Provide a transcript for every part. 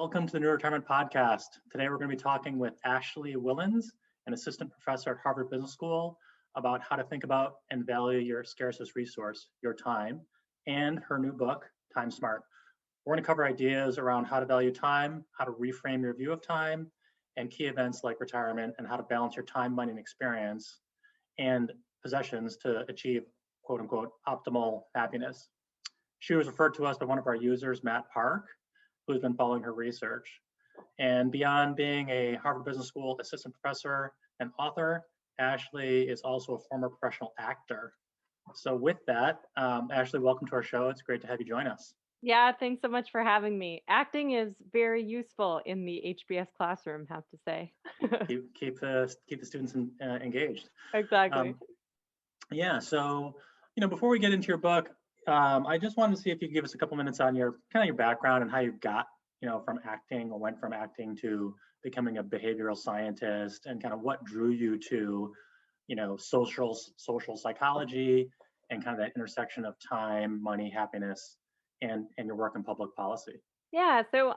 Welcome to the New Retirement Podcast. Today we're going to be talking with Ashley Whillans, an assistant professor at Harvard Business School, about how to think about and value your scarcest resource, your time, and her new book, Time Smart. We're going to cover ideas around how to value time, how to reframe your view of time, and key events like retirement, and how to balance your time, money, and experience and possessions to achieve quote unquote optimal happiness. She was referred to us by one of our users, Matt Park, who's been following her research. And beyond being a Harvard Business School assistant professor and author, Ashley is also a former professional actor. So with that, Ashley, welcome to our show. It's great to have you join us. Yeah, thanks so much for having me. Acting is very useful in the HBS classroom, have to say. keep the students engaged. Exactly. Yeah, so before we get into your book, I just wanted to see if you could give us a couple minutes on your background and how you got from acting or went from acting to becoming a behavioral scientist, and kind of what drew you to social psychology and kind of that intersection of time, money, happiness, and your work in public policy. Yeah, so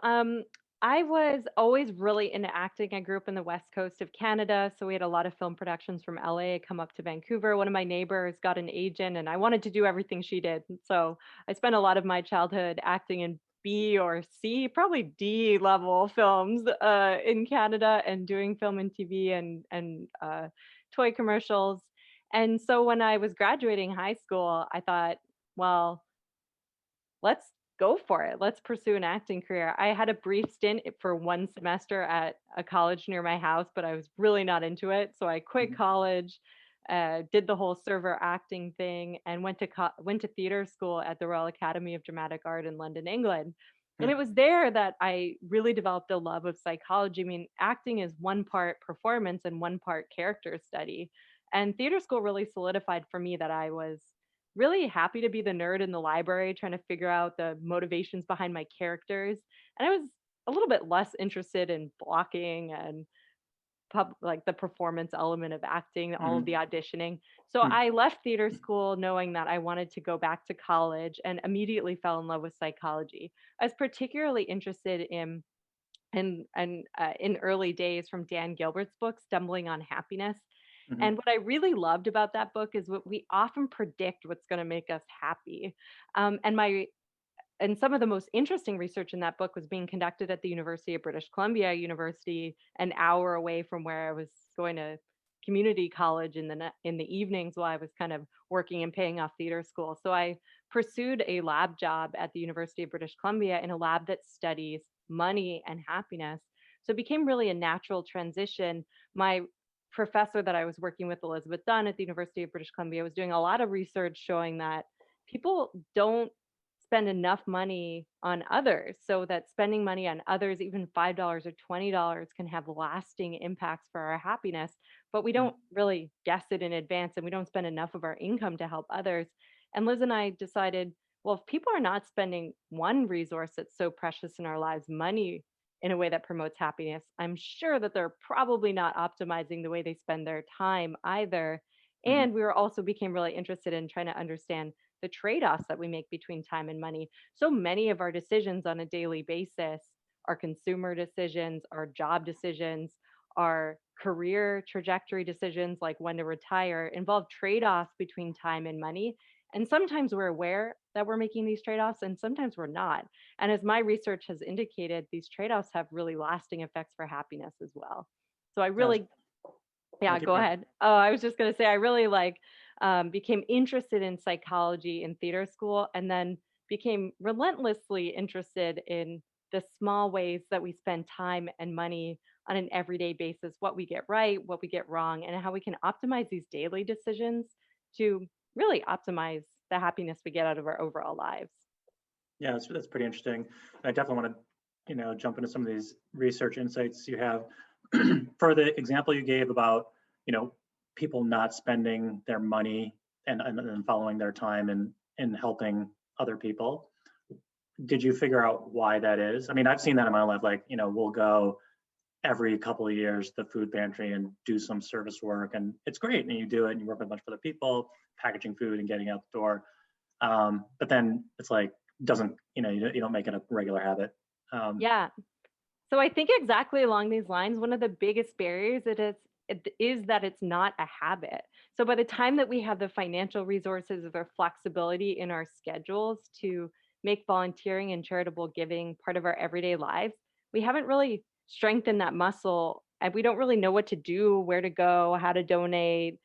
I was always really into acting. I grew up in the west coast of Canada, so we had a lot of film productions from LA come up to Vancouver. One of my neighbors got an agent, and I wanted to do everything she did. So I spent a lot of my childhood acting in B or C, probably D level films in Canada, and doing film and TV and toy commercials. And so when I was graduating high school, I thought, well, let's go for it. Let's pursue an acting career. I had a brief stint for one semester at a college near my house, but I was really not into it. So I quit college, did the whole server acting thing, and went to theater school at the Royal Academy of Dramatic Art in London, England. And it was there that I really developed a love of psychology. I mean, acting is one part performance and one part character study. And theater school really solidified for me that I was really happy to be the nerd in the library trying to figure out the motivations behind my characters. And I was a little bit less interested in blocking and like the performance element of acting, all of the auditioning. So I left theater school knowing that I wanted to go back to college, and immediately fell in love with psychology. I was particularly interested in early days from Dan Gilbert's book, Stumbling on Happiness. And what I really loved about that book is what we often predict what's going to make us happy. And some of the most interesting research in that book was being conducted at the University of British Columbia University, an hour away from where I was going to community college in the evenings while I was kind of working and paying off theater school. So I pursued a lab job at the University of British Columbia in a lab that studies money and happiness. So it became really a natural transition. My professor that I was working with, Elizabeth Dunn at the University of British Columbia, was doing a lot of research showing that people don't spend enough money on others, so that spending money on others, even $5 or $20, can have lasting impacts for our happiness, but we don't really guess it in advance, and we don't spend enough of our income to help others. And Liz and I decided, well, if people are not spending one resource that's so precious in our lives, money, in a way that promotes happiness, I'm sure that they're probably not optimizing the way they spend their time either. And we also became really interested in trying to understand the trade-offs that we make between time and money. So many of our decisions on a daily basis, our consumer decisions, our job decisions, our career trajectory decisions, like when to retire, involve trade-offs between time and money. And sometimes we're aware that we're making these trade-offs, and sometimes we're not. And as my research has indicated, these trade-offs have really lasting effects for happiness as well. So I really, yeah, go ahead. Oh, I was just going to say, I really became interested in psychology in theater school, and then became relentlessly interested in the small ways that we spend time and money on an everyday basis, what we get right, what we get wrong, and how we can optimize these daily decisions to really optimize the happiness we get out of our overall lives. Yeah, that's pretty interesting. I definitely want to, jump into some of these research insights you have. For the example you gave about, people not spending their money and following their time and helping other people. Did you figure out why that is? I mean, I've seen that in my life. Like, we'll go every couple of years to the food pantry and do some service work, and it's great. And you do it, and you work with a bunch of other people, packaging food and getting out the door. But then it's like, doesn't, you don't make it a regular habit. Yeah. So I think exactly along these lines, one of the biggest barriers it is that it's not a habit. So by the time that we have the financial resources or the flexibility in our schedules to make volunteering and charitable giving part of our everyday lives, we haven't really strengthened that muscle and we don't really know what to do, where to go, how to donate,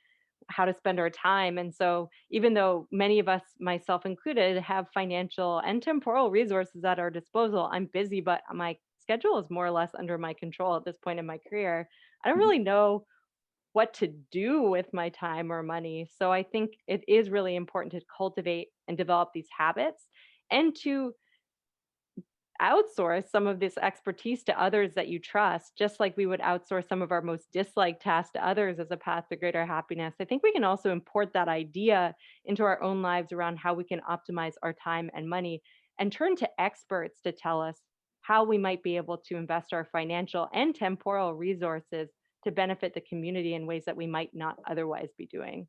how to spend our time. And so, even though many of us, myself included, have financial and temporal resources at our disposal, I'm busy, but my schedule is more or less under my control at this point in my career. I don't really know what to do with my time or money. So, I think it is really important to cultivate and develop these habits and to outsource some of this expertise to others that you trust, just like we would outsource some of our most disliked tasks to others as a path to greater happiness. I think we can also import that idea into our own lives around how we can optimize our time and money and turn to experts to tell us how we might be able to invest our financial and temporal resources to benefit the community in ways that we might not otherwise be doing.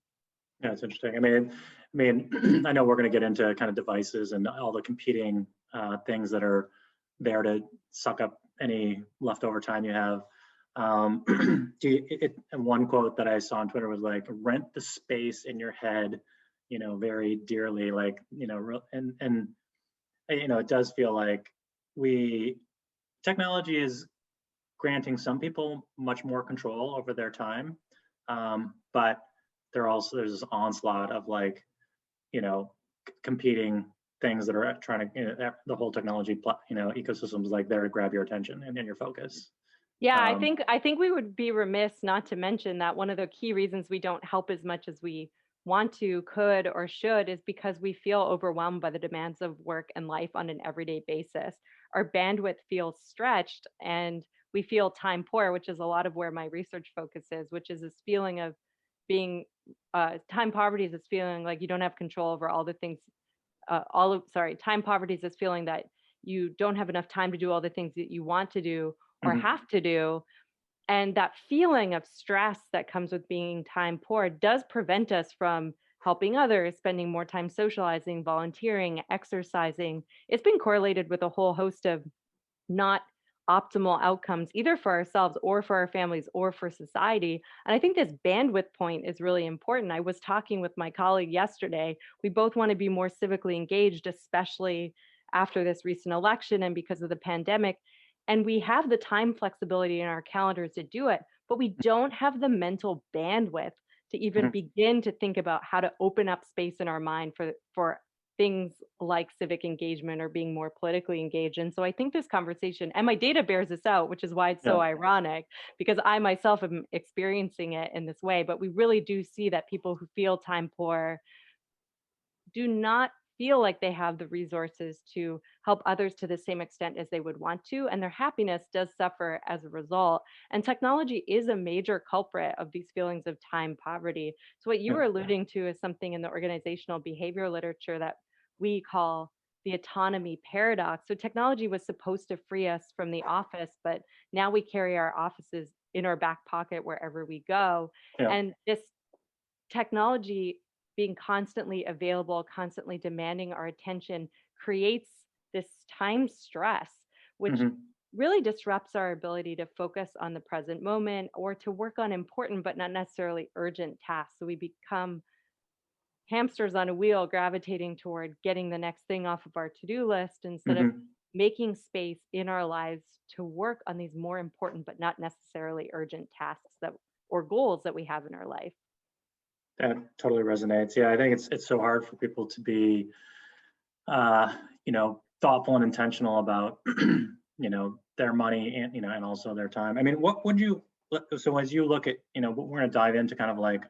Yeah, it's interesting. I mean, I know we're going to get into kind of devices and all the competing things that are there to suck up any leftover time you have. And one quote that I saw on Twitter was like, "Rent the space in your head, very dearly." Like, and it does feel like we technology is granting some people much more control over their time, but there's this onslaught of like competing things that are trying to the whole technology ecosystems like there to grab your attention and your focus. Yeah, I um, think I think we would be remiss not to mention that one of the key reasons we don't help as much as we want to, could, or should is because we feel overwhelmed by the demands of work and life on an everyday basis. Our bandwidth feels stretched and we feel time poor, which is a lot of where my research focuses, which is this feeling of being time poverty is this feeling like you don't have control over all the things all of sorry time poverty is this feeling that you don't have enough time to do all the things that you want to do or mhm, have to do, and that feeling of stress that comes with being time poor does prevent us from helping others, spending more time socializing, volunteering, exercising. It's been correlated with a whole host of not optimal outcomes, either for ourselves or for our families or for society. And I think this bandwidth point is really important. I was talking with my colleague yesterday. We both want to be more civically engaged, especially after this recent election and because of the pandemic. And we have the time flexibility in our calendars to do it, but we don't have the mental bandwidth to even mhm. begin to think about how to open up space in our mind for things like civic engagement or being more politically engaged. And so I think this conversation and my data bears this out, which is why it's Yeah. so ironic because I myself am experiencing it in this way. But we really do see that people who feel time poor do not feel like they have the resources to help others to the same extent as they would want to, and their happiness does suffer as a result. And technology is a major culprit of these feelings of time poverty. So what you Yeah. were alluding to is something in the organizational behavior literature that we call the autonomy paradox. So technology was supposed to free us from the office, but now we carry our offices in our back pocket wherever we go. Yeah. And this technology being constantly available, constantly demanding our attention creates this time stress, which Mhm. really disrupts our ability to focus on the present moment or to work on important but not necessarily urgent tasks. So we become hamsters on a wheel gravitating toward getting the next thing off of our to-do list instead of Mhm. making space in our lives to work on these more important but not necessarily urgent tasks that or goals that we have in our life. That totally resonates. Yeah, I think it's so hard for people to be uh, thoughtful and intentional about their money and also their time. I mean, what would you so as you look at, we're going to dive into kind of like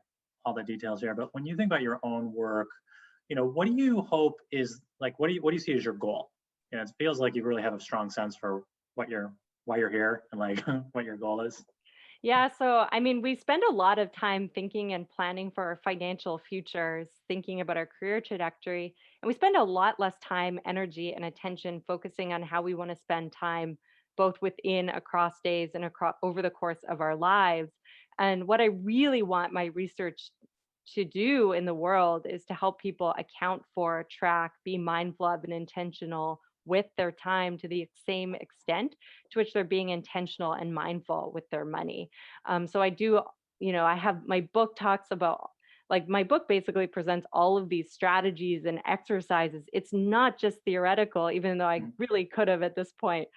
all the details here, but when you think about your own work, what do you hope is like what do you see as your goal? It feels like you really have a strong sense for what you're why you're here and like what your goal is. Yeah, so I mean, we spend a lot of time thinking and planning for our financial futures, thinking about our career trajectory, and we spend a lot less time, energy, and attention focusing on how we want to spend time both within across days and across over the course of our lives. And what I really want my research to do in the world is to help people account for, track, be mindful of, and intentional with their time to the same extent to which they're being intentional and mindful with their money. So I do, I have my book talks about, like, my book basically presents all of these strategies and exercises. It's not just theoretical, even though I Mm. really could have at this point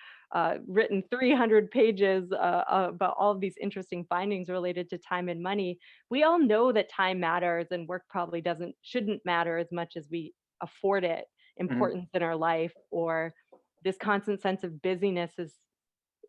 written 300 pages about all of these interesting findings related to time and money. We all know that time matters and work probably shouldn't matter as much as we afford it Mhm. importance in our life, or this constant sense of busyness is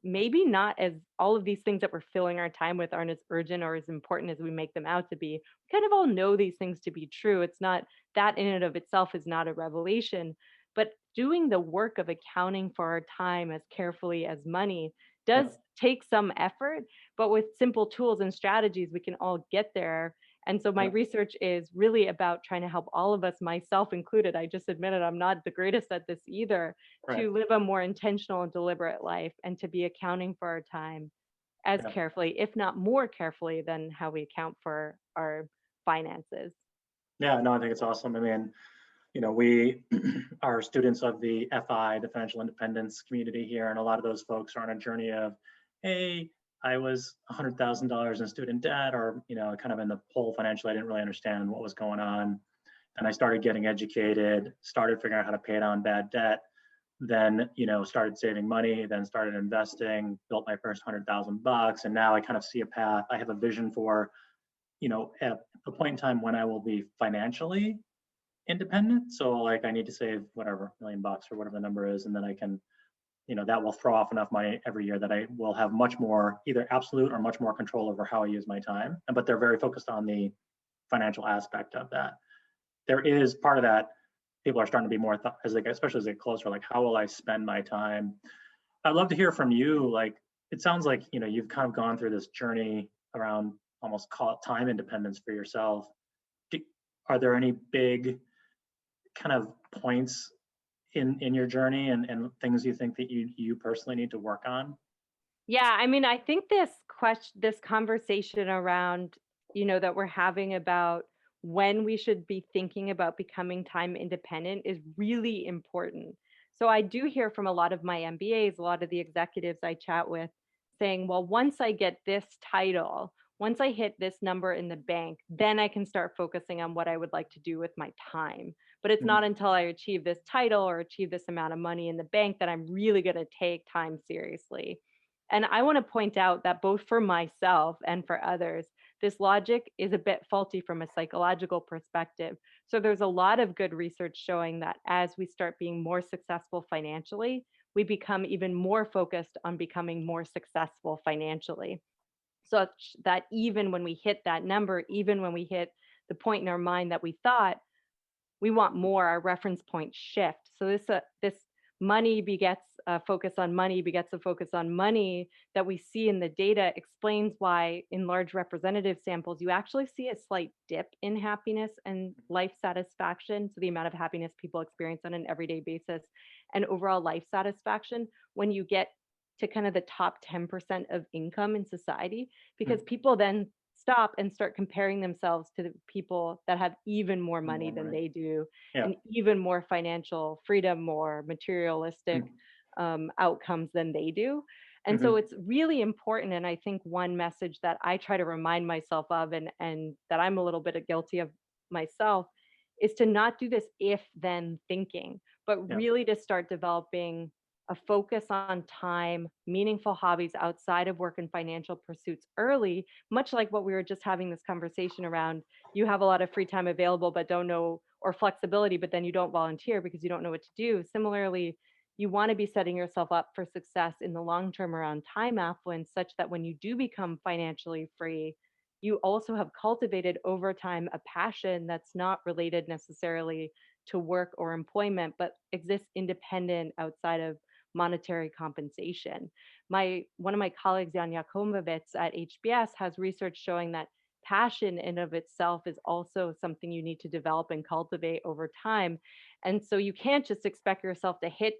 maybe not as all of these things that we're filling our time with aren't as urgent or as important as we make them out to be. We kind of all know these things to be true. It's not that in and of itself is not a revelation, but doing the work of accounting for our time as carefully as money does Yeah. take some effort, but with simple tools and strategies, we can all get there. And so my Yeah. research is really about trying to help all of us, myself included. I just admitted I'm not the greatest at this either, Right. to live a more intentional and deliberate life and to be accounting for our time as Yeah. carefully, if not more carefully, than how we account for our finances. Yeah. No, I think it's awesome. I mean, we are students of the FI, the financial independence community here, and a lot of those folks are on a journey of, hey, I was $100,000 in student debt, or kind of in the hole financially. I didn't really understand what was going on, and I started getting educated, started figuring out how to pay down bad debt, then started saving money, then started investing, built my first $100,000, and now I kind of see a path. I have a vision for at a point in time when I will be financially independent. So like I need to save whatever $1 million or whatever the number is, and then I can, that will throw off enough money every year that I will have much more either absolute or much more control over how I use my time. But they're very focused on the financial aspect of that. There is part of that. People are starting to be more as they get, especially as they get closer. Like, how will I spend my time? I'd love to hear from you. Like, it sounds like you've kind of gone through this journey around almost call it time independence for yourself. Are there any big kind of points in your journey and things you think that you personally need to work on? Yeah, I mean, I think this conversation around, that we're having about when we should be thinking about becoming time independent is really important. So I do hear from a lot of my MBAs, a lot of the executives I chat with saying, well, once I get this title, once I hit this number in the bank, then I can start focusing on what I would like to do with my time. But it's Mhm. not until I achieve this title or achieve this amount of money in the bank that I'm really going to take time seriously. And I want to point out that both for myself and for others, this logic is a bit faulty from a psychological perspective. So there's a lot of good research showing that as we start being more successful financially, we become even more focused on becoming more successful financially. Such that even when we hit that number, even when we hit the point in our mind that we thought we want more, our reference point shift. So this money begets a focus on money begets a focus on money that we see in the data explains why in large representative samples you actually see a slight dip in happiness and life satisfaction. So the amount of happiness people experience on an everyday basis and overall life satisfaction when you get to kind of the top 10% of income in society, because Mhm. people then stop and start comparing themselves to the people that have even more money More than money. they do Yeah. and even more financial freedom, more materialistic Mhm. outcomes than they do. And so Mhm. it's really important. And I think one message that I try to remind myself of, and that I'm a little bit guilty of myself, is to not do this if then thinking, but Yeah. really to start developing a focus on time, meaningful hobbies outside of work and financial pursuits early, much like what we were just having this conversation around. You have a lot of free time available, but don't know, or flexibility, but then you don't volunteer because you don't know what to do. Similarly, you want to be setting yourself up for success in the long term around time affluence, such that when you do become financially free, you also have cultivated over time a passion that's not related necessarily to work or employment, but exists independent outside of monetary compensation. My One of my colleagues, Jan Jakomovitz at HBS, has research showing that passion in of itself is also something you need to develop and cultivate over time. And so you can't just expect yourself to hit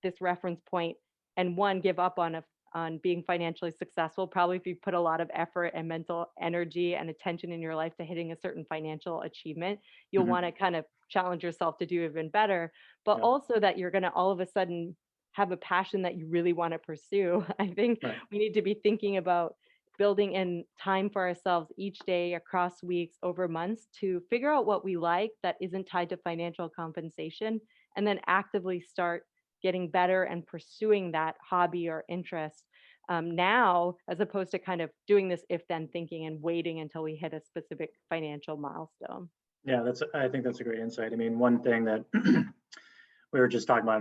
this reference point and one give up on on being financially successful. Probably if you put a lot of effort and mental energy and attention in your life to hitting a certain financial achievement, you'll Hmm. want to kind of challenge yourself to do even better, but Yeah. also that you're going to all of a sudden have a passion that you really want to pursue. I think Right. we need to be thinking about building in time for ourselves each day, across weeks, over months, to figure out what we like that isn't tied to financial compensation, and then actively start getting better and pursuing that hobby or interest now, as opposed to kind of doing this if then thinking and waiting until we hit a specific financial milestone. Yeah, I think that's a great insight. I mean, one thing that we were just talking about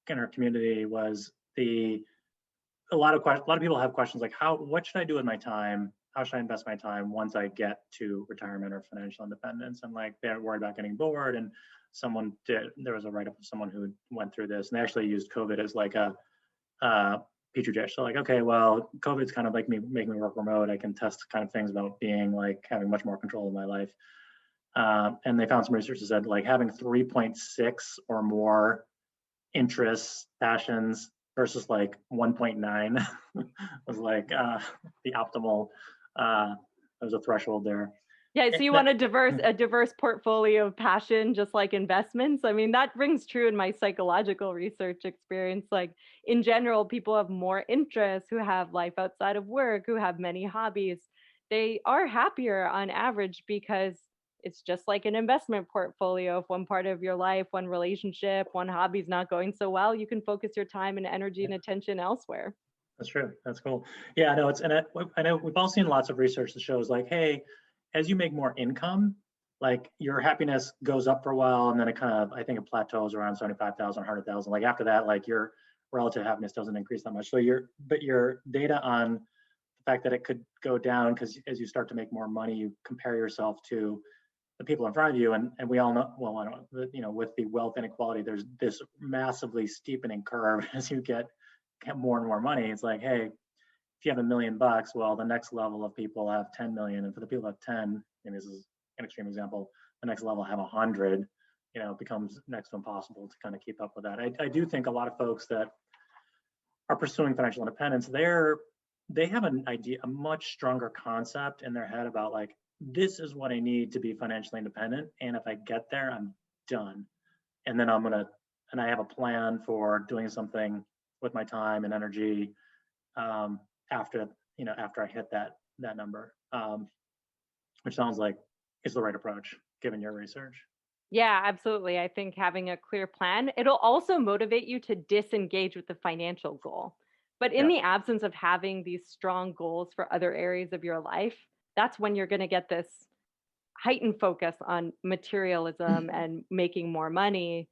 in our community was a lot of people have questions like what should I do with my time? How should I invest my time once I get to retirement or financial independence? And like they're worried about getting bored. And there was a write-up of someone who went through this, and they actually used COVID as like a petri dish. So like, okay, well, COVID's kind of like making me work remote. I can test kind of things about being like having much more control of my life. And they found some research that said like having 3.6 or more interests, passions versus like 1.9 was like the optimal. There's a threshold there. Yeah, so And you want a diverse portfolio of passion, just like investments. I mean, that rings true in my psychological research experience. Like in general, people have more interests, who have life outside of work, who have many hobbies. They are happier on average because it's just like an investment portfolio. If one part of your life, one relationship, one hobby is not going so well, you can focus your time and energy and attention elsewhere. that's true. That's cool. Yeah, I know I know we've all seen lots of research that shows like, hey, as you make more income, like your happiness goes up for a while, and then it kind of, I think it plateaus around 75,000, 100,000. Like after that, like your relative happiness doesn't increase that much. So your data on the fact that it could go down because as you start to make more money, you compare yourself to the people in front of you, and we all know, well, I don't, with the wealth inequality, there's this massively steepening curve as you get more and more money. It's like, hey, if you have $1 million, well, the next level of people have 10 million, and for the people who have 10, and this is an extreme example, the next level have 100. It becomes next to impossible to kind of keep up with that. I do think a lot of folks that are pursuing financial independence, they have an idea, a much stronger concept in their head about like, this is what I need to be financially independent, and if I get there, I'm done. And then and I have a plan for doing something with my time and energy um, after I hit that number, which sounds like is the right approach given your research. Yeah, absolutely. I think having a clear plan, it'll also motivate you to disengage with the financial goal. But in Yeah. the absence of having these strong goals for other areas of your life, that's when you're going to get this heightened focus on materialism and making more money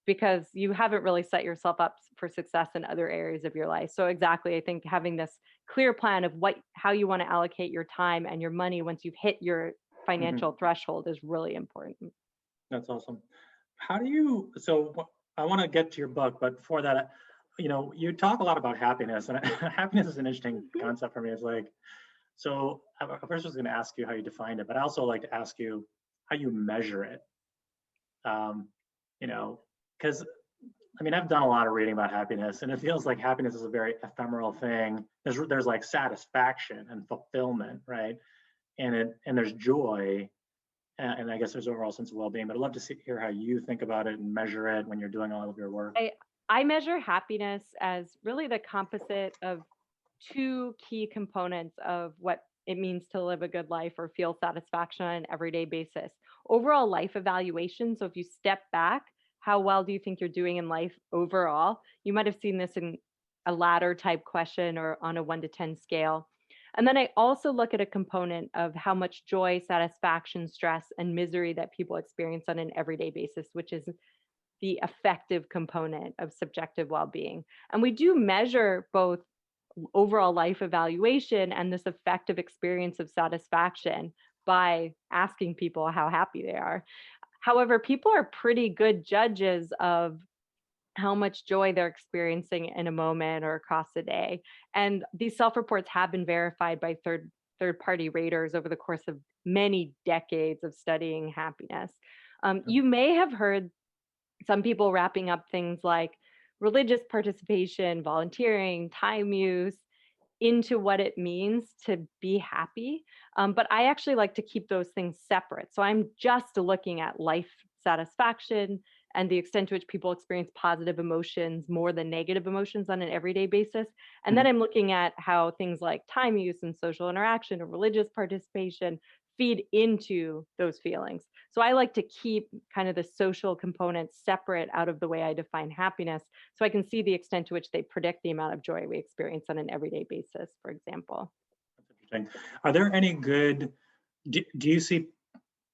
because you haven't really set yourself up for success in other areas of your life. So exactly, I think having this clear plan of how you want to allocate your time and your money once you've hit your Mhm. financial threshold is really important. That's awesome. So I want to get to your book, but before that, you talk a lot about happiness, and happiness is an interesting concept for me. It's like, so I first was going to ask you how you define it, but I also like to ask you how you measure it. Um, you know, because I mean, I've done a lot of reading about happiness, and it feels like happiness is a very ephemeral thing. There's like satisfaction and fulfillment, right? And there's joy, and I guess there's overall sense of well-being. But I'd love to hear how you think about it and measure it when you're doing all of your work. I measure happiness as really the composite of two key components of what it means to live a good life or feel satisfaction on an everyday basis. Overall life evaluation. So if you step back, how well do you think you're doing in life overall? You might have seen this in a ladder type question or on a 1 to 10 scale. And then I also look at a component of how much joy, satisfaction, stress, and misery that people experience on an everyday basis, which is the affective component of subjective well-being. And we do measure both overall life evaluation and this affective experience of satisfaction by asking people how happy they are. However, people are pretty good judges of how much joy they're experiencing in a moment or across a day. And these self-reports have been verified by third party raters over the course of many decades of studying happiness. You may have heard some people wrapping up things like religious participation, volunteering, time use into what it means to be happy. But I actually like to keep those things separate. So I'm just looking at life satisfaction and the extent to which people experience positive emotions more than negative emotions on an everyday basis. And then Mhm. I'm looking at how things like time use and social interaction or religious participation feed into those feelings. So I like to keep kind of the social components separate out of the way I define happiness so I can see the extent to which they predict the amount of joy we experience on an everyday basis, for example. That's interesting. Are there any good, do you see,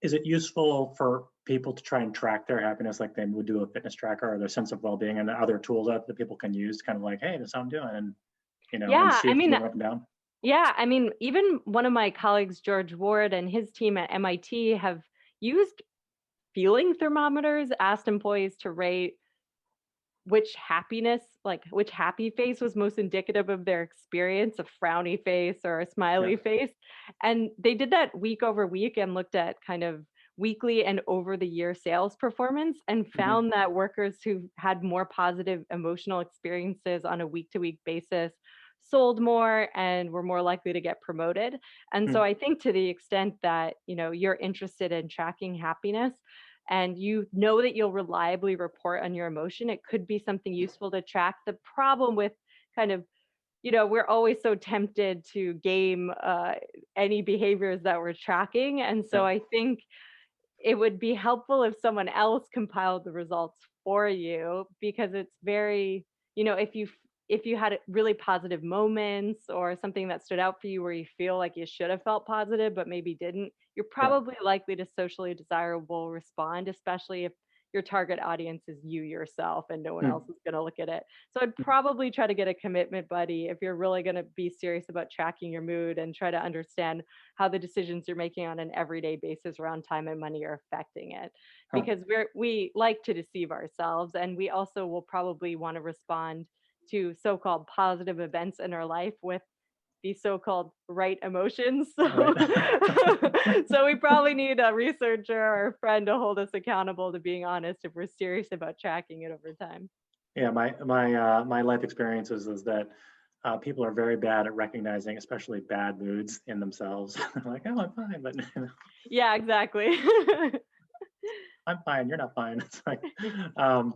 is it useful for people to try and track their happiness like they would do a fitness tracker or their sense of well-being and other tools that people can use, kind of like, hey, this is how I'm doing, and and Yeah, see if it's moving up and down? even one of my colleagues, George Ward, and his team at MIT have used feeling thermometers, asked employees to rate which happy face was most indicative of their experience, a frowny face or a Yeah. smiley face. And they did that week over week and looked at kind of weekly and over the year sales performance and Hmm. found that workers who had more positive emotional experiences on a week to week basis sold more and were more likely to get promoted. And so I think to the extent that, you're interested in tracking happiness, and you know that you'll reliably report on your emotion, it could be something useful to track. The problem with kind of, we're always so tempted to game any behaviors that we're tracking. And so Yeah. I think it would be helpful if someone else compiled the results for you because it's very, if you had really positive moments or something that stood out for you where you feel like you should have felt positive but maybe didn't, you're Yeah. probably likely to socially desirable respond, especially if your target audience is you yourself and no one else Mm. is going to look at it. So I'd probably try to get a commitment buddy if you're really going to be serious about tracking your mood and try to understand how the decisions you're making on an everyday basis around time and money are affecting it, Huh. because we like to deceive ourselves, and we also will probably want to respond to so-called positive events in our life with the so-called right emotions. Right. So we probably need a researcher or a friend to hold us accountable to being honest if we're serious about tracking it over time. Yeah, my life experiences is that people are very bad at recognizing, especially bad moods in themselves. They're like, "Oh, I'm fine," but Yeah, exactly. I'm fine. You're not fine. It's like, um,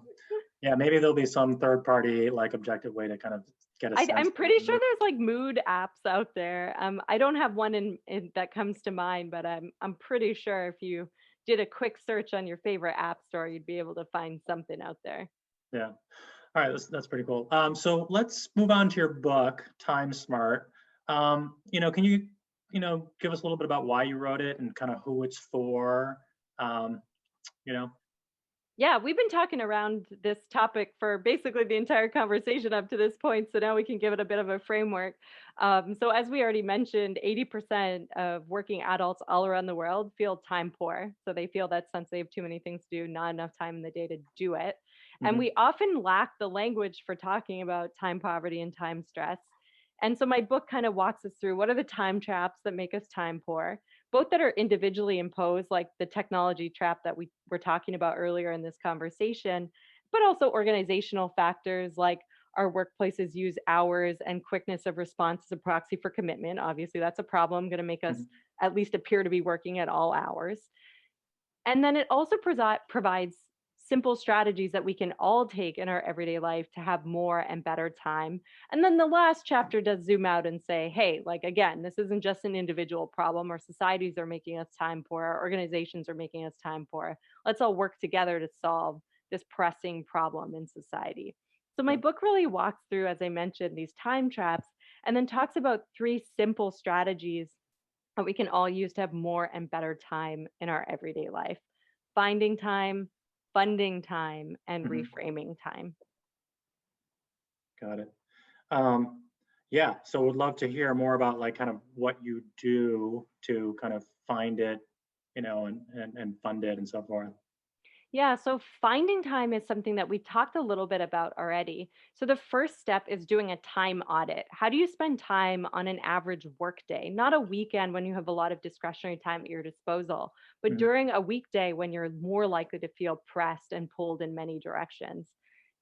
yeah, maybe there'll be some third party, like, objective way to kind of get a sense I'm of pretty the sure mood. there's like mood apps out there. I don't have one that comes to mind, but I'm pretty sure if you did a quick search on your favorite app store, you'd be able to find something out there. Yeah. All right, that's pretty cool. So let's move on to your book, Time Smart. Can you, give us a little bit about why you wrote it and kind of who it's for? Um, you know, Yeah, we've been talking around this topic for basically the entire conversation up to this point. So now we can give it a bit of a framework. So, as we already mentioned, 80% of working adults all around the world feel time poor. So, they feel that since they have too many things to do, not enough time in the day to do it. And mhm, we often lack the language for talking about time poverty and time stress. And so, my book kind of walks us through what are the time traps that make us time poor, both that are individually imposed, like the technology trap that we were talking about earlier in this conversation, but also organizational factors like our workplaces use hours and quickness of response as a proxy for commitment. Obviously, that's a problem, going to make us mhm, at least appear to be working at all hours. And then it also provides simple strategies that we can all take in our everyday life to have more and better time. And then the last chapter does zoom out and say, hey, like again, this isn't just an individual problem. Our societies are making us time poor, our organizations are making us time poor. Let's all work together to solve this pressing problem in society. So my yeah, book really walks through, as I mentioned, these time traps and then talks about three simple strategies that we can all use to have more and better time in our everyday life: finding time, funding time, and mhm, reframing time. got it. Um, yeah, so would love to hear more about like kind of what you do to kind of find it, and fund it and so forth. Yeah, so finding time is something that we talked a little bit about already. So the first step is doing a time audit. How do you spend time on an average workday? Not a weekend when you have a lot of discretionary time at your disposal, but Mhm, during a weekday when you're more likely to feel pressed and pulled in many directions.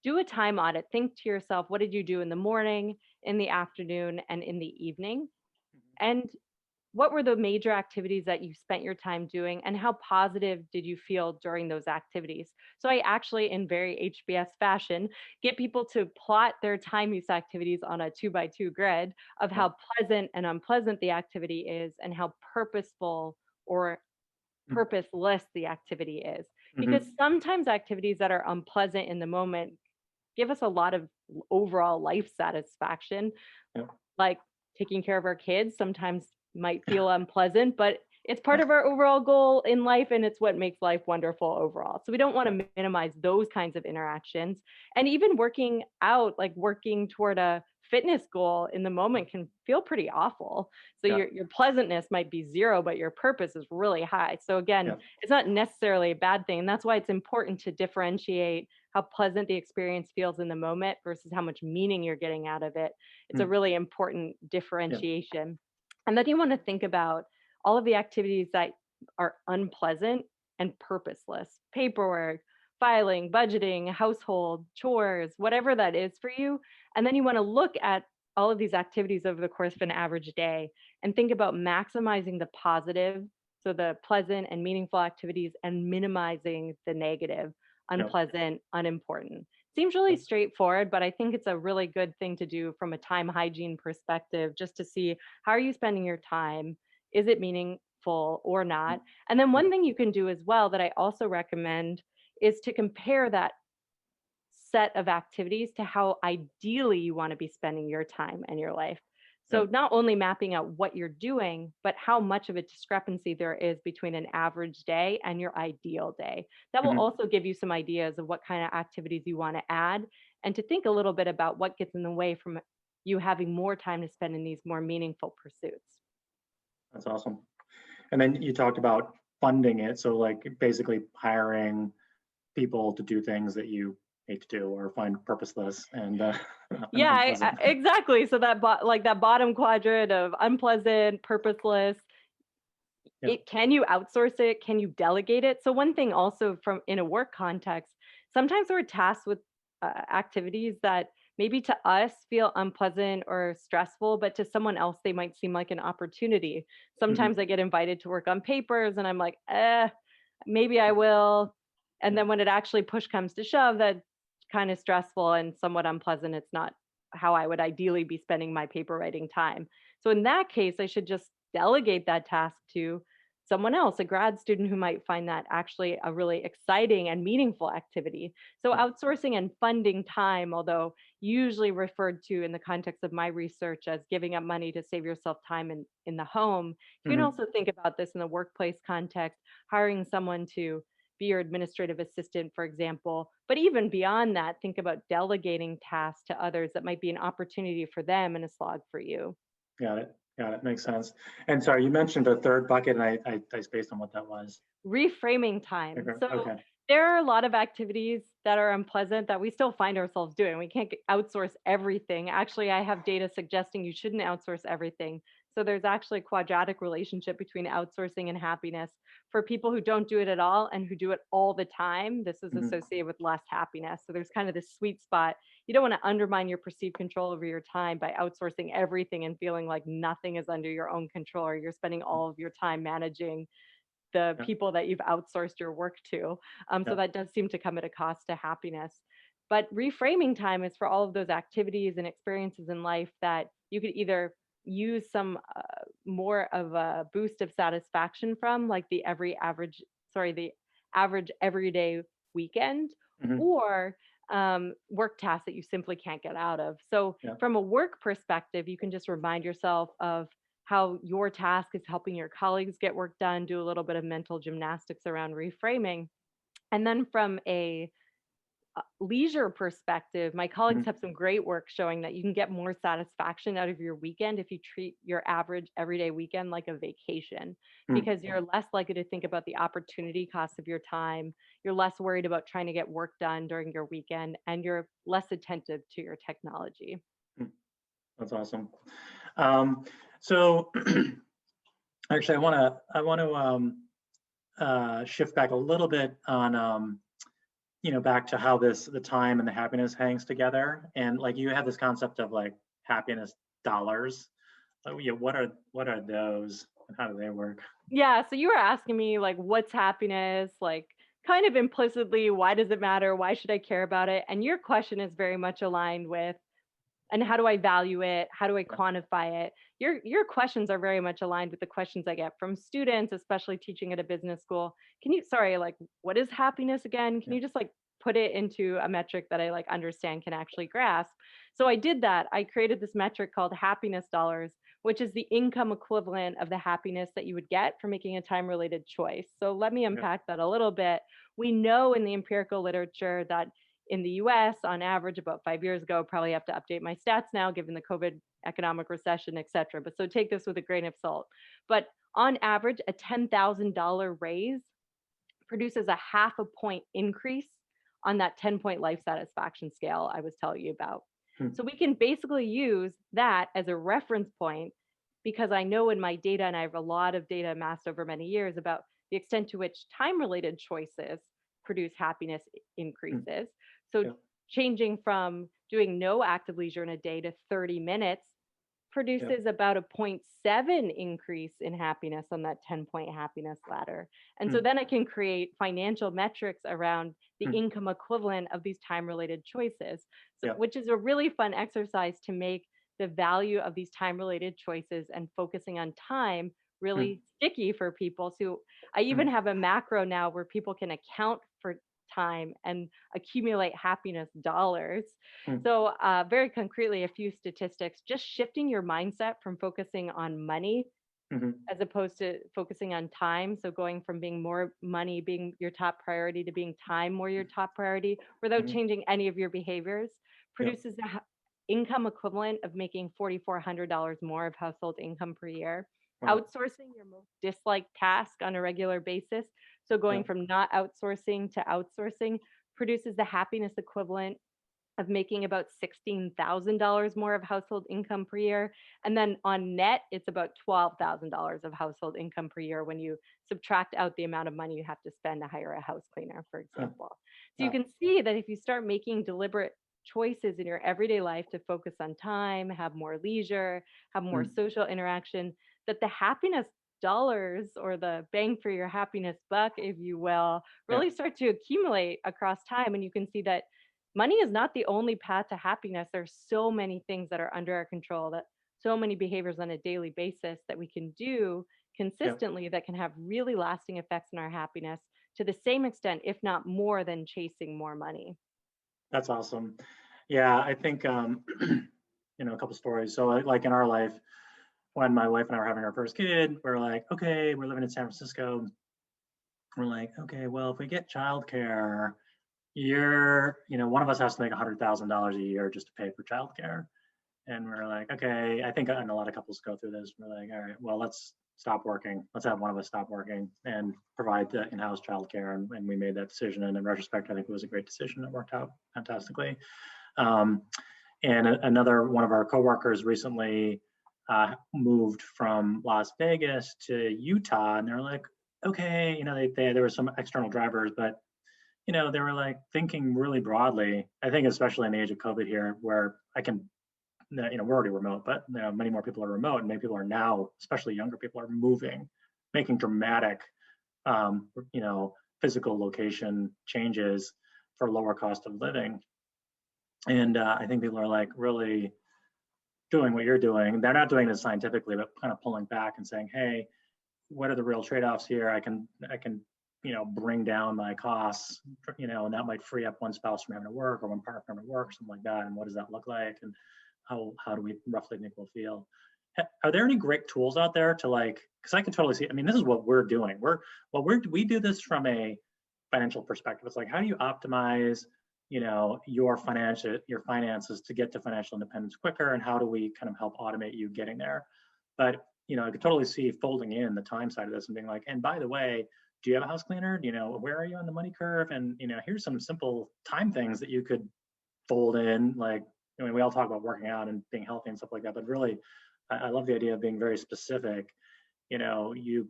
do a time audit. Think to yourself, what did you do in the morning, in the afternoon, and in the evening? And what were the major activities that you spent your time doing, and how positive did you feel during those activities? So I actually, in very HBS fashion, get people to plot their time use activities on a 2 by 2 grid of Yeah. how pleasant and unpleasant the activity is, and how purposeful or purposeless the activity is. Because Mm-hmm. sometimes activities that are unpleasant in the moment give us a lot of overall life satisfaction, Yeah. like taking care of our kids sometimes might feel unpleasant, but it's part Yeah. of our overall goal in life, and it's what makes life wonderful overall. So we don't want Yeah. to minimize those kinds of interactions. And even working out, like working toward a fitness goal in the moment, can feel pretty awful. So Yeah. your pleasantness might be zero, but your purpose is really high. So again, Yeah. it's not necessarily a bad thing. And that's why it's important to differentiate how pleasant the experience feels in the moment versus how much meaning you're getting out of it. It's a Mm. really important Yeah. differentiation. And then you want to think about all of the activities that are unpleasant and purposeless: paperwork, filing, budgeting, household, chores, whatever that is for you. And then you want to look at all of these activities over the course of an average day and think about maximizing the positive, so the pleasant and meaningful activities, and minimizing the negative, Yeah. unpleasant, unimportant. Seems really Yeah. straightforward, but I think it's a really good thing to do from a time hygiene perspective, just to see how are you spending your time? Is it meaningful or not? And then Yeah. one thing you can do as well that I also recommend is to compare that set of activities to how ideally you want to be spending your time and your life. Yeah. So, not only mapping out what you're doing, but how much of a discrepancy there is between an average day and your ideal day. That will Mhm. also give you some ideas of what kind of activities you want to add, and to think a little bit about what gets in the way from you having more time to spend in these more meaningful pursuits. That's awesome. And then you talked about funding it. So like basically hiring people to do things that you hate to do or find purposeless and and Yeah, unpleasant. exactly. So that like that bottom quadrant of unpleasant, purposeless, Yeah. it can you outsource it? Can you delegate it? So one thing also from in a work context, sometimes we're tasked with activities that maybe to us feel unpleasant or stressful, but to someone else they might seem like an opportunity. Hmm. Sometimes I get invited to work on papers and I'm like, maybe I will. And Yeah. then when it actually push comes to shove, that's kind of stressful and somewhat unpleasant. It's not how I would ideally be spending my paper writing time. So in that case, I should just delegate that task to someone else, a grad student who might find that actually a really exciting and meaningful activity. So, Yeah. outsourcing and funding time, although usually referred to in the context of my research as giving up money to save yourself time in the home, you can Hmm. also think about this in the workplace context, hiring someone to be your administrative assistant, for example. But even beyond that, think about delegating tasks to others that might be an opportunity for them and a slog for you. Got it. Got it. Makes sense. And sorry, you mentioned a third bucket, and I spaced on what that was. Reframing time. Okay. So Okay. there are a lot of activities that are unpleasant that we still find ourselves doing. We can't outsource everything. Actually, I have data suggesting you shouldn't outsource everything. So there's actually a quadratic relationship between outsourcing and happiness. For people who don't do it at all and who do it all the time, this is Hmm. associated with less happiness. So there's kind of this sweet spot. You don't want to undermine your perceived control over your time by outsourcing everything and feeling like nothing is under your own control, or you're spending all of your time managing the Yeah. people that you've outsourced your work to. So Yeah. that does seem to come at a cost to happiness. But reframing time is for all of those activities and experiences in life that you could either use some more of a boost of satisfaction from, like the average everyday weekend, Hmm. or work tasks that you simply can't get out of. So, Yeah. from a work perspective, you can just remind yourself of how your task is helping your colleagues get work done, do a little bit of mental gymnastics around reframing. And then from a leisure perspective, my colleagues Hmm. have some great work showing that you can get more satisfaction out of your weekend if you treat your average everyday weekend like a vacation, Hmm. because you're less likely to think about the opportunity cost of your time. You're less worried about trying to get work done during your weekend, and you're less attentive to your technology. That's awesome. Um, so actually, I want to shift back a little bit on back to how the time and the happiness hangs together. And like you have this concept of like happiness dollars. Oh yeah, what are those and how do they work? Yeah, so you were asking me like what's happiness? Like kind of implicitly, why does it matter? Why should I care about it? And your question is very much aligned with and how do I value it? How do I Yeah, quantify it? Your questions are very much aligned with the questions I get from students, especially teaching at a business school. Can you, sorry, like what is happiness again? Can yeah, you just like put it into a metric that I like understand can actually grasp? So I did that. I created this metric called happiness dollars, which is the income equivalent of the happiness that you would get for making a time related choice. So let me yeah, unpack that a little bit. We know in the empirical literature that in the US, on average, about 5 years ago, probably have to update my stats now given the COVID economic recession, et cetera. But so take this with a grain of salt. But on average, a $10,000 raise produces a half a point increase on that 10-point life satisfaction scale I was telling you about. hmm, So we can basically use that as a reference point because I know in my data, and I have a lot of data amassed over many years about the extent to which time related choices produce happiness hmm, increases. So yeah, changing from doing no active leisure in a day to 30 minutes yeah, produces about a zero point 0.7 increase in happiness on that 10-point happiness ladder. And so hmm, then I can create financial metrics around the hmm, income equivalent of these time related choices, so, yeah, which is a really fun exercise to make the value of these time related choices and focusing on time hmm, really sticky for people. So I hmm, even have a macro now where people can account for time and accumulate happiness dollars. hmm, So, very concretely, a few statistics just shifting your mindset from focusing on money hmm, as opposed to focusing on time. So, going from being more money being your top priority to being time more your top priority without hmm, changing any of your behaviors yeah, produces the income equivalent of making $4,400 more of household income per year. wow, Outsourcing your most disliked task on a regular basis. So, yeah, going from not outsourcing to outsourcing produces the happiness equivalent of making about $16,000 more of household income per year. And then on net, it's about $12,000 of household income per year when you subtract out the amount of money you have to spend to hire a house cleaner, for huh, example. So you wow, can see that if you start making deliberate choices in your everyday life to focus on time, have more leisure, have more hmm, social interaction, that the happiness dollars or the bang for your happiness buck, if you will, yeah, really start to accumulate across time. And you can see that money is not the only path to happiness. There's so many things that are under our control, that so many behaviors on a daily basis that we can do yeah, consistently that can have really lasting effects on our happiness to the same extent, if not more, than chasing more money. that's awesome. Yeah, I think a couple stories. So like in our life, when my wife and I were having our first kid, we're like, okay, we're living in San Francisco. We're like, okay, well, if we get childcare, one of us has to make $100,000 a year just to pay for childcare. And we're like, okay, I think, and a lot of couples go through this. We're like, all right, well, let's stop working. Let's have one of us stop working and provide the in-house childcare. And we made that decision. And in retrospect, I think it was a great decision. It worked out fantastically. Um, and another one of our coworkers recently moved from Las Vegas to Utah, and they're like, okay, there were some external drivers, but they were like thinking really broadly. I think especially in the age of COVID here, where I can, we're already remote, but many more people are remote, and many people are now, especially younger people, are moving, making dramatic, um, you know, physical location changes for lower cost of living. And I think people are like really doing what you're doing. They're not doing this scientifically, but kind of pulling back and saying, hey, what are the real trade-offs here? I can bring down my costs, and that might free up one spouse from having to work or one partner from having to work, something like that. And what does that look like? And how do we roughly think we'll feel? Are there any great tools out there to like, because I can totally see, I mean, this is what we're doing. We do this from a financial perspective. It's like, how do you optimize, your finances to get to financial independence quicker? And how do we kind of help automate you getting there? But, I could totally see folding in the time side of this and being like, and by the way, do you have a house cleaner? Where are you on the money curve? And, here's some simple time things that you could fold in. Like, we all talk about working out and being healthy and stuff like that, but really, I love the idea of being very specific. You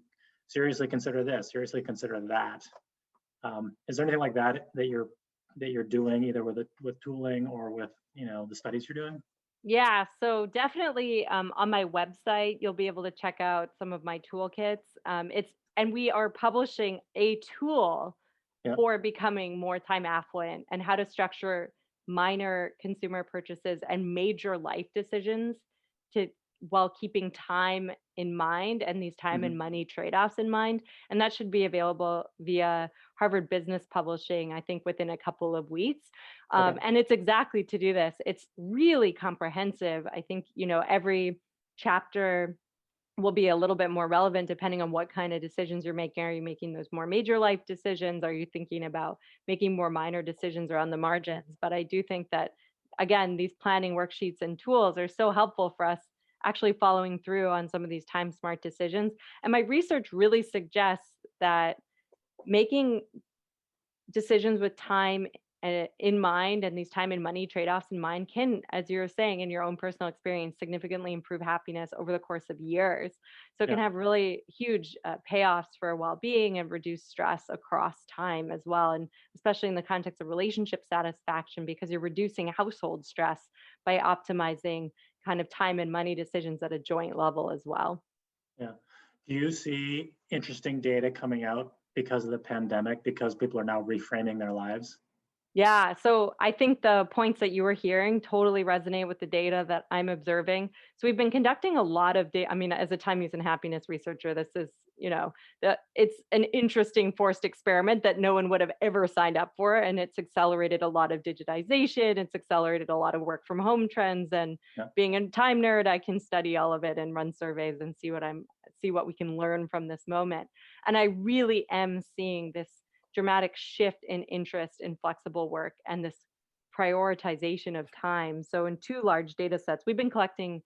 seriously consider this, seriously consider that. Is there anything like that that you're that you're doing either with tooling or with, the studies you're doing? Yeah, so definitely on my website, you'll be able to check out some of my toolkits. And we are publishing a tool Yeah. for becoming more time affluent and how to structure minor consumer purchases and major life decisions to while keeping time in mind and these time Hmm. and money trade-offs in mind. And that should be available via Harvard Business Publishing, I think within a couple of weeks. Okay. And it's exactly to do this. It's really comprehensive. I think, every chapter will be a little bit more relevant depending on what kind of decisions you're making. Are you making those more major life decisions? Are you thinking about making more minor decisions around the margins? But I do think that, again, these planning worksheets and tools are so helpful for us actually following through on some of these time smart decisions. And my research really suggests that making decisions with time in mind and these time and money trade-offs in mind can, as you're saying in your own personal experience, significantly improve happiness over the course of years. So it can Yeah. have really huge payoffs for well-being and reduce stress across time as well, and especially in the context of relationship satisfaction, because you're reducing household stress by optimizing kind of time and money decisions at a joint level as well. Yeah. Do you see interesting data coming out because of the pandemic, because people are now reframing their lives? Yeah, so I think the points that you were hearing totally resonate with the data that I'm observing. So we've been conducting a lot of data. I mean, as a time use and happiness researcher, this is, it's an interesting forced experiment that no one would have ever signed up for. And it's accelerated a lot of digitization. It's accelerated a lot of work from home trends. And Yeah. being a time nerd, I can study all of it and run surveys and see what we can learn from this moment. And I really am seeing this dramatic shift in interest in flexible work and this prioritization of time. So, in two large data sets, we've been collecting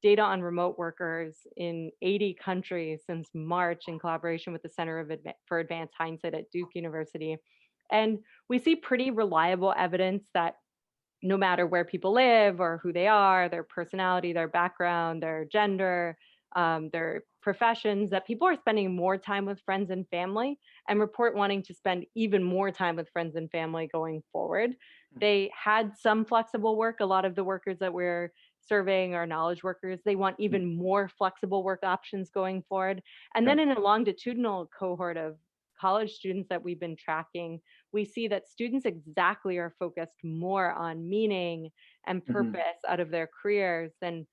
data on remote workers in 80 countries since March in collaboration with the Center for Advanced Hindsight at Duke University. And we see pretty reliable evidence that no matter where people live or who they are, their personality, their background, their gender, their professions, that people are spending more time with friends and family and report wanting to spend even more time with friends and family going forward. They had some flexible work. A lot of the workers that we're surveying are knowledge workers. They want Mhm. even more flexible work options going forward. And Yeah. then in a longitudinal cohort of college students that we've been tracking, we see that students exactly are focused more on meaning and Mhm. purpose out of their careers than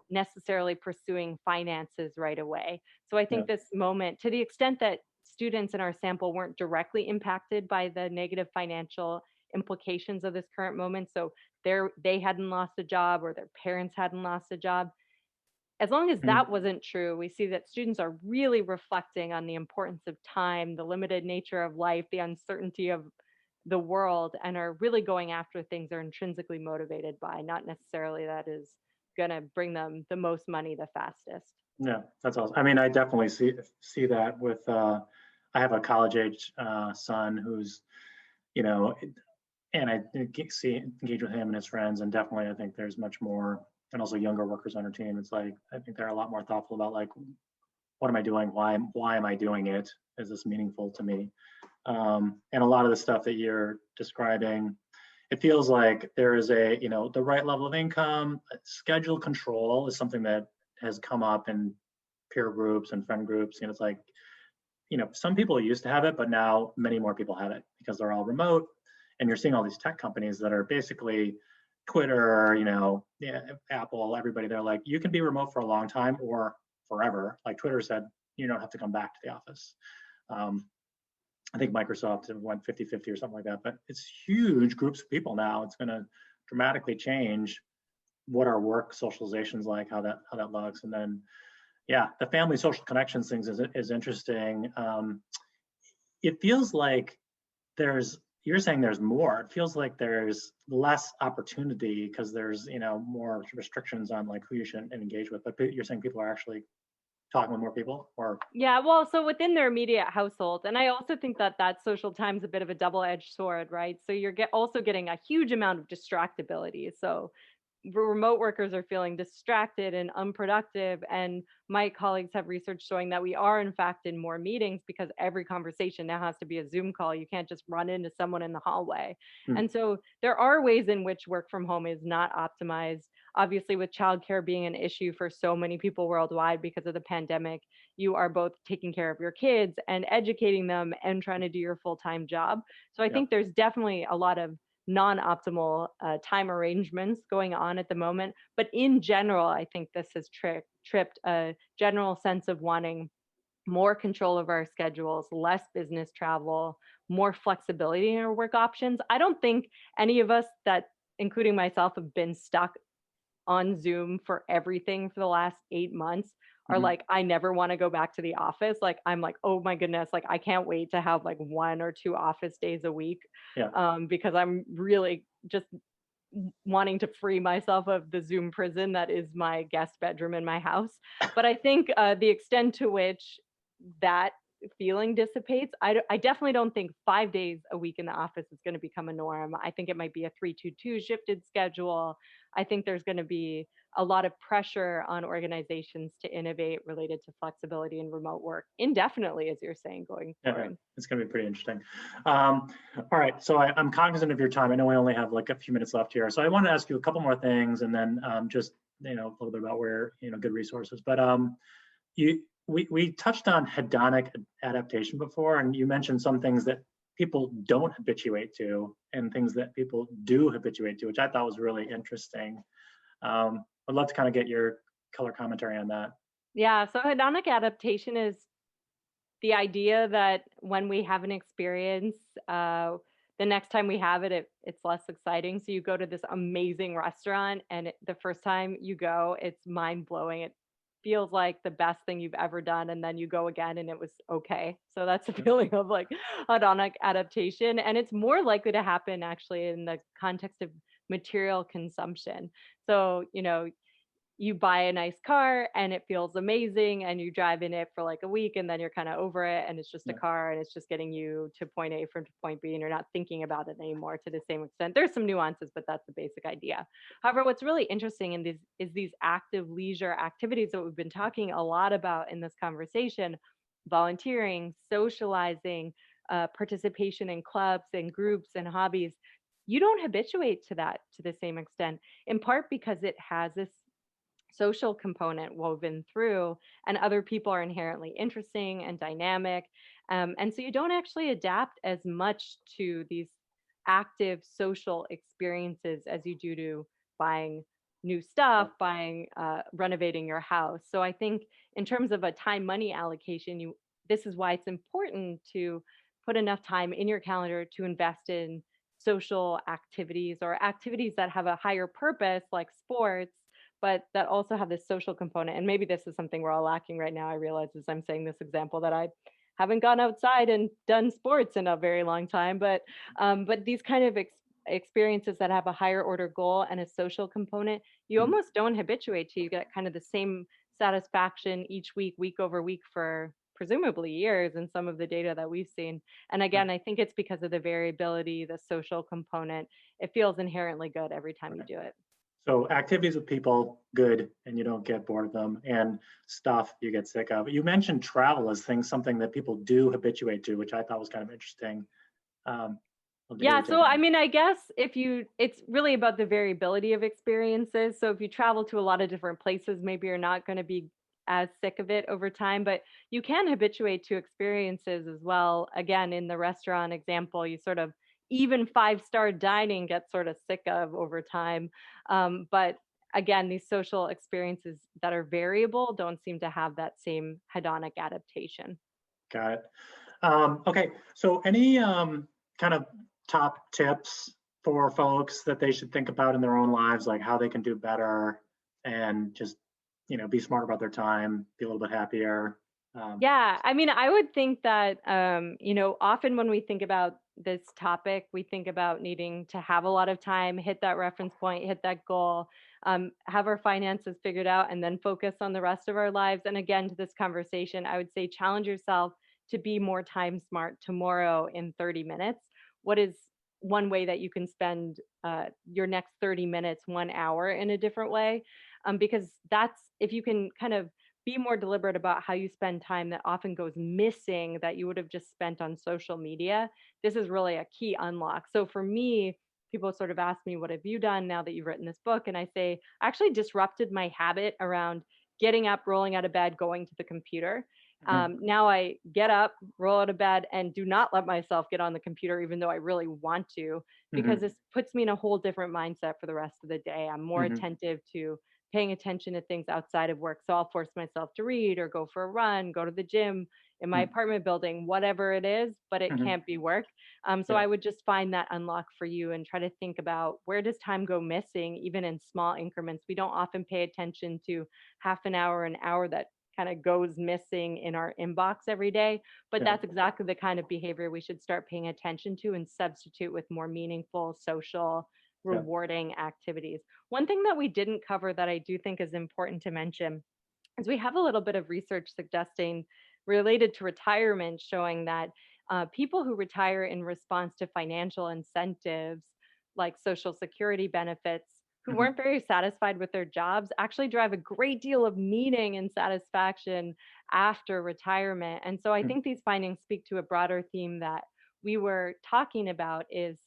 necessarily pursuing finances right away. So I Yeah. think this moment, to the extent that students in our sample weren't directly impacted by the negative financial implications of this current moment, so they hadn't lost a job or their parents hadn't lost a job, as long as Mhm. that wasn't true, we see that students are really reflecting on the importance of time, the limited nature of life, the uncertainty of the world, and are really going after things they're intrinsically motivated by, not necessarily that is going to bring them the most money the fastest. Yeah, that's awesome. I mean, I definitely see that with. I have a college age son who's, you know, and I see engage with him and his friends, and definitely I think there's much more, and also younger workers on our team. It's like I think they're a lot more thoughtful about like, what am I doing? Why am I doing it? Is this meaningful to me? And a lot of the stuff that you're describing, it feels like there is the right level of income. Schedule control is something that has come up in peer groups and friend groups. It's like, some people used to have it, but now many more people have it because they're all remote. And you're seeing all these tech companies that are basically Twitter, yeah, Apple, everybody. They're like, you can be remote for a long time or forever. Like Twitter said, you don't have to come back to the office. Um, I think Microsoft went 50-50 or something like that, but it's huge groups of people now. It's going to dramatically change what our work socialization is like, how that looks. And then, yeah, the family social connections things is interesting. It feels like you're saying there's more. It feels like there's less opportunity because there's, more restrictions on like who you should engage with. But you're saying people are actually talking with more people or, Yeah, well, so within their immediate household, and I also think that that social time's a bit of a double-edged sword, right? So you're also getting a huge amount of distractibility. So remote workers are feeling distracted and unproductive. And my colleagues have research showing that we are, in fact, in more meetings because every conversation now has to be a Zoom call. You can't just run into someone in the hallway. Mm, And so there are ways in which work from home is not optimized. Obviously, with childcare being an issue for so many people worldwide because of the pandemic, you are both taking care of your kids and educating them and trying to do your full time job. So I yeah, think there's definitely a lot of non-optimal time arrangements going on at the moment. But in general, I think this has tripped a general sense of wanting more control of our schedules, less business travel, more flexibility in our work options. I don't think any of us that, including myself, have been stuck on Zoom for everything for the last 8 months are mhm, like, I never want to go back to the office. Like, I'm like, oh my goodness, like I can't wait to have like 1 or 2 office days a week, yeah, because I'm really just wanting to free myself of the Zoom prison that is my guest bedroom in my house. But I think the extent to which that feeling dissipates, I definitely don't think 5 days a week in the office is going to become a norm. I think it might be a 3-2-2 shifted schedule. I think there's going to be a lot of pressure on organizations to innovate related to flexibility and remote work indefinitely, as you're saying, going yeah. forward. It's going to be pretty interesting. All right, so I'm cognizant of your time. I know we only have like a few minutes left here, so I want to ask you a couple more things, and then just a little bit about where good resources. But you we touched on hedonic adaptation before, and you mentioned some things that people don't habituate to and things that people do habituate to, which I thought was really interesting. I'd love to kind of get your color commentary on that. Yeah, so hedonic adaptation is the idea that when we have an experience, the next time we have it, it's less exciting. So you go to this amazing restaurant, and the first time you go, it's mind blowing. It feels like the best thing you've ever done, and then you go again, and it was okay. So that's the Yeah, feeling of like hedonic adaptation, and it's more likely to happen actually in the context of material consumption. So you buy a nice car and it feels amazing and you drive in it for like a week and then you're kind of over it and it's just a yeah, car and it's just getting you to point A from to point B and you're not thinking about it anymore to the same extent. There's some nuances, but that's the basic idea. However, what's really interesting in these is these active leisure activities that we've been talking a lot about in this conversation: volunteering, socializing, participation in clubs and groups and hobbies. You don't habituate to that to the same extent, in part because it has this social component woven through, and other people are inherently interesting and dynamic. And so you don't actually adapt as much to these active social experiences as you do to buying new yeah, stuff, buying, renovating your house. So I think in terms of a time money allocation, this is why it's important to put enough time in your calendar to invest in social activities or activities that have a higher purpose like sports, but that also have this social component. And maybe this is something we're all lacking right now. I realize as I'm saying this example that I haven't gone outside and done sports in a very long time, but these kind of experiences that have a higher order goal and a social component, you mhm, almost don't habituate to. You get kind of the same satisfaction each week, week over week for presumably years in some of the data that we've seen. And yeah, again, I think it's because of the variability, the social component. It feels inherently good every time you right. do it. So activities with people, good, and you don't get bored of them, and stuff you get sick of. You mentioned travel as something that people do habituate to, which I thought was kind of interesting. Love to hear Yeah, your so take on I that. mean, I guess it's really about the variability of experiences. So if you travel to a lot of different places, maybe you're not going to be as sick of it over time, but you can habituate to experiences as well. Again, in the restaurant example, you sort of even five-star dining gets sort of sick of over time. But again, these social experiences that are variable don't seem to have that same hedonic adaptation. Got it. Okay, so any kind of top tips for folks that they should think about in their own lives, like how they can do better and just be smart about their time, be a little bit happier. Um, Yeah, I mean, I would think that, often when we think about this topic, we think about needing to have a lot of time, hit that reference point, hit that goal, have our finances figured out, and then focus on the rest of our lives. And again, to this conversation, I would say challenge yourself to be more time smart tomorrow in 30 minutes. What is one way that you can spend your next 30 minutes, 1 hour in a different way. Because that's, if you can kind of be more deliberate about how you spend time that often goes missing that you would have just spent on social media, this is really a key unlock. So for me, people sort of ask me, what have you done now that you've written this book? And I say, I actually disrupted my habit around getting up, rolling out of bed, going to the computer. Mhm. Now I get up, roll out of bed, and do not let myself get on the computer, even though I really want to, because Mhm. this puts me in a whole different mindset for the rest of the day. I'm more Mhm. attentive to paying attention to things outside of work. So I'll force myself to read or go for a run, go to the gym in my Mhm. apartment building, whatever it is, but it Mhm. can't be work. So Yeah. I would just find that unlock for you and try to think about, where does time go missing, even in small increments. We don't often pay attention to half an hour that kind of goes missing in our inbox every day. But Yeah. that's exactly the kind of behavior we should start paying attention to and substitute with more meaningful, social, Yeah. rewarding activities. One thing that we didn't cover that I do think is important to mention is we have a little bit of research suggesting, related to retirement, showing that people who retire in response to financial incentives like social security benefits, who Mhm. weren't very satisfied with their jobs, actually drive a great deal of meaning and satisfaction after retirement. And so I Mhm. think these findings speak to a broader theme that we were talking about, is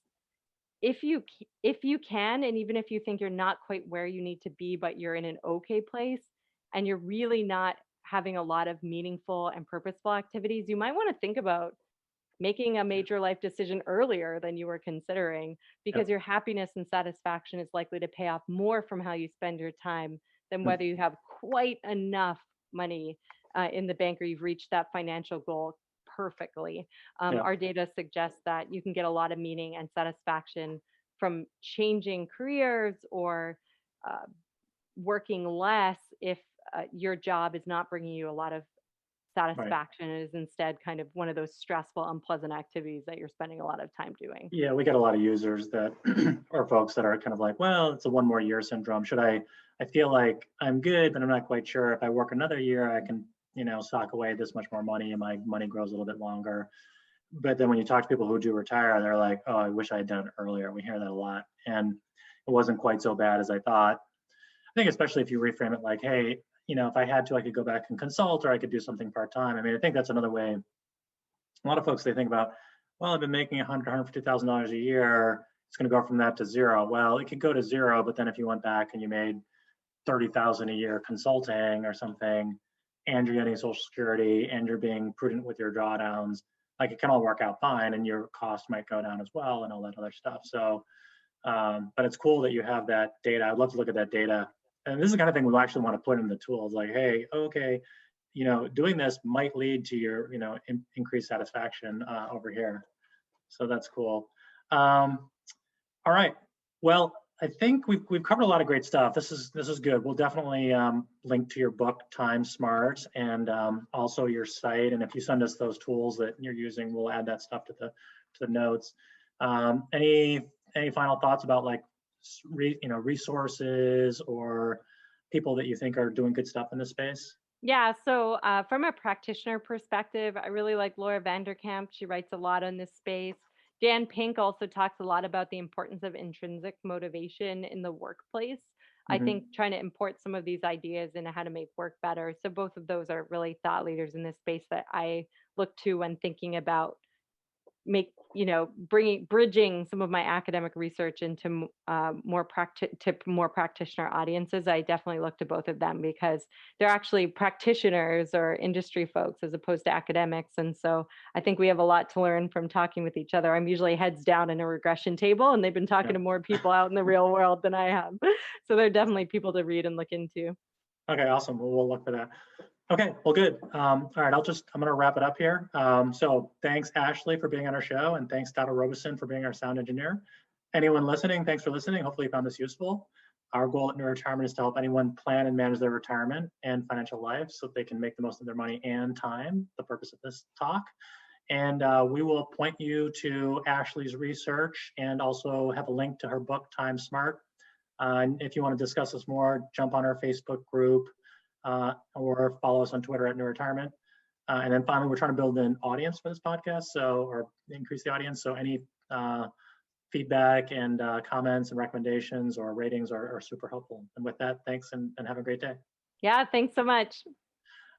if you can, and even if you think you're not quite where you need to be, but you're in an okay place and you're really not having a lot of meaningful and purposeful activities, you might want to think about making a Yeah. major life decision earlier than you were considering, Yeah. because your happiness and satisfaction is likely to pay off more from how you spend your time than Mhm. whether you have quite enough money in the bank or you've reached that financial goal perfectly. Yeah. Our data suggests that you can get a lot of meaning and satisfaction from changing careers or uh, working less if your job is not bringing you a lot of Right. satisfaction, and is instead kind of one of those stressful, unpleasant activities that you're spending a lot of time doing. Yeah, we get a lot of users that or folks that are kind of like, well, it's a one more year syndrome. I feel like I'm good, but I'm not quite sure. If I work another year, I can, sock away this much more money and my money grows a little bit longer. But then when you talk to people who do retire, they're like, oh, I wish I had done it earlier. We hear that a lot. And it wasn't quite so bad as I thought. I think especially if you reframe it like, hey, if I had to, I could go back and consult or I could do something part-time. I mean, I think that's another way. A lot of folks, they think about, well, I've been making $150,000 a year. It's going to go from that to zero. Well, it could go to zero, but then if you went back and you made 30,000 a year consulting or something, and you're getting Social Security and you're being prudent with your drawdowns, like it can all work out fine, and your cost might go down as well, and all that other stuff. So, but it's cool that you have that data. I'd love to look at that data, and this is the kind of thing we actually want to put in the tools. Like, hey, okay, doing this might lead to your, increased satisfaction over here. So that's cool. All right. Well, I think we've covered a lot of great stuff. This is good. We'll definitely link to your book, Time Smart, and also your site. And if you send us those tools that you're using, we'll add that stuff to the notes. Any final thoughts about like resources or people that you think are doing good stuff in this space? Yeah, so from a practitioner perspective, I really like Laura Vanderkamp. She writes a lot on this space. Dan Pink also talks a lot about the importance of intrinsic motivation in the workplace. I think Mm-hmm. trying to import some of these ideas into how to make work better. So both of those are really thought leaders in this space that I look to when thinking about bridging some of my academic research into more practitioner audiences. I definitely look to both of them because they're actually practitioners or industry folks as opposed to academics, and so I think we have a lot to learn from talking with each other. I'm usually heads down in a regression table, and they've been talking Yeah. to more people out in the real world than I have. So they're definitely people to read and look into. Okay, awesome. We'll look for that. Okay, well, good. All right, I'm going to wrap it up here. So thanks, Ashley, for being on our show, and thanks, Dr. Robeson, for being our sound engineer. Anyone listening, thanks for listening. Hopefully you found this useful. Our goal at NeuroRetirement is to help anyone plan and manage their retirement and financial life so that they can make the most of their money and time, the purpose of this talk. And we will point you to Ashley's research and also have a link to her book, Time Smart. And if you want to discuss this more, jump on our Facebook group or follow us on Twitter at NeuroRetirement. And then finally, we're trying to build an audience for this podcast, or increase the audience. So any feedback and comments and recommendations or ratings are super helpful. And with that, thanks and have a great day. Yeah, thanks so much.